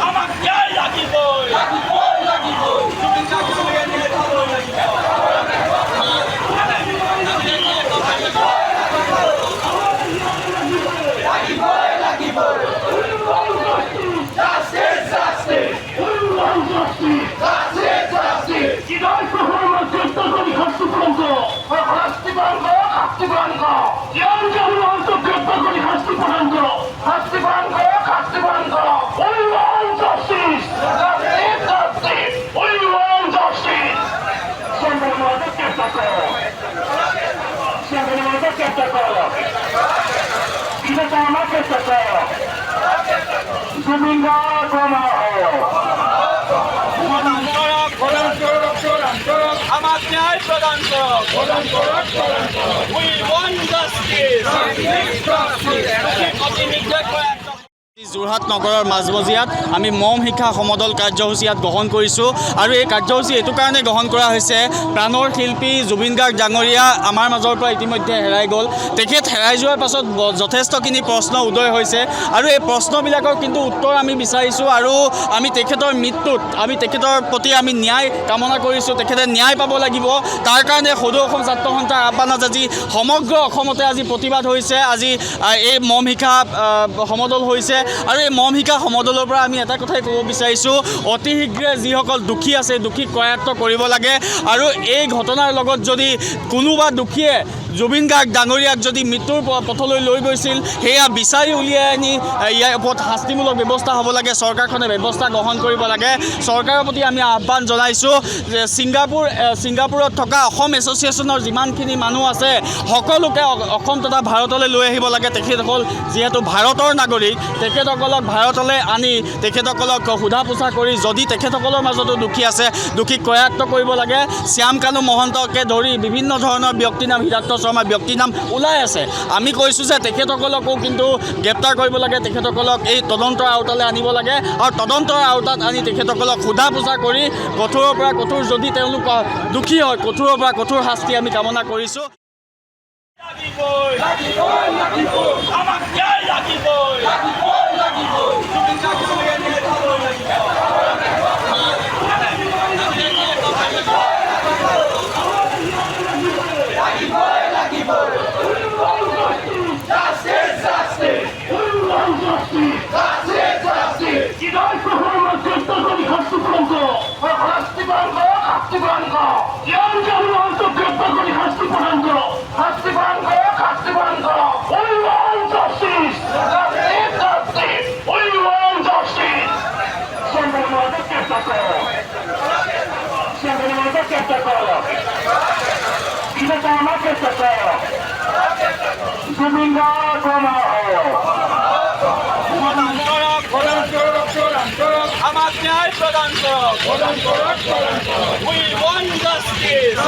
আমাক ন্যায় লাগিবই আমাক ন্যায় প্ৰদান কৰক We want justice. যোৰহাট নগৰৰ মাজমজিয়াত আমি মম শিক্ষা সমদল কাৰ্যসূচী ইয়াত গ্ৰহণ কৰিছোঁ আৰু এই কাৰ্যসূচী এইটো কাৰণে গ্ৰহণ কৰা হৈছে প্ৰাণৰ শিল্পী জুবিন গাৰ্গ ডাঙৰীয়া আমাৰ মাজৰ পৰা ইতিমধ্যে হেৰাই গ'ল। তেখেত হেৰাই যোৱাৰ পাছত যথেষ্টখিনি প্ৰশ্ন উদয় হৈছে আৰু এই প্ৰশ্নবিলাকৰ কিন্তু উত্তৰ আমি বিচাৰিছোঁ আৰু আমি তেখেতৰ মৃত্যুত আমি তেখেতৰ প্ৰতি আমি ন্যায় কামনা কৰিছোঁ। তেখেতে ন্যায় পাব লাগিব। তাৰ কাৰণে সদৌ অসম ছাত্ৰ সন্থাৰ আহ্বানত আজি সমগ্ৰ অসমতে আজি প্ৰতিবাদ হৈছে। আজি এই মম শিক্ষা সমদল হৈছে আৰু এই মম শিক্ষা সমদলৰ পৰা আমি এটা কথাই ক'ব বিচাৰিছোঁ, অতি শীঘ্ৰে যিসকল দোষী আছে দোষীক কৰায়ত্ব কৰিব লাগে আৰু এই ঘটনাৰ লগত যদি কোনোবা দোষীয়ে জুবিন গাৰ্গ ডাঙৰীয়াক যদি মৃত্যুৰ পথলৈ লৈ গৈছিল সেয়া বিচাৰি উলিয়াই আনি ইয়াৰ ওপৰত শাস্তিমূলক ব্যৱস্থা হ'ব লাগে। চৰকাৰখনে ব্যৱস্থা গ্ৰহণ কৰিব লাগে। চৰকাৰৰ প্ৰতি আমি আহ্বান জনাইছোঁ যে ছিংগাপুৰত থকা অসম এছ'চিয়েশ্যনৰ যিমানখিনি মানুহ আছে সকলোকে অসম তথা ভাৰতলৈ লৈ আহিব লাগে। তেখেতসকল যিহেতু ভাৰতৰ নাগৰিক, তেখেতসকলক ভাৰতলৈ আনি তেখেতসকলক সোধা পোছা কৰি যদি তেখেতসকলৰ মাজতো দোষী আছে দোষীক কৰায়ত্ব কৰিব লাগে। শ্যাম কানু মহন্তকে ধৰি বিভিন্ন ধৰণৰ ব্যক্তিৰ নাম, হিৰাত্ত শৰ্মা ব্যক্তিৰ নাম ওলাই আছে। আমি কৈছোঁ যে তেখেতসকলকো কিন্তু গ্ৰেপ্তাৰ কৰিব লাগে। তেখেতসকলক এই তদন্তৰ আওতালৈ আনিব লাগে আৰু তদন্তৰ আওতাত আনি তেখেতসকলক সোধা পোছা কৰি কঠোৰৰ পৰা কঠোৰ, যদি তেওঁলোক দোষী হয় কঠোৰৰ পৰা কঠোৰ শাস্তি আমি কামনা কৰিছোঁ। আমাক ন্যায় প্ৰদান কৰক We want justice.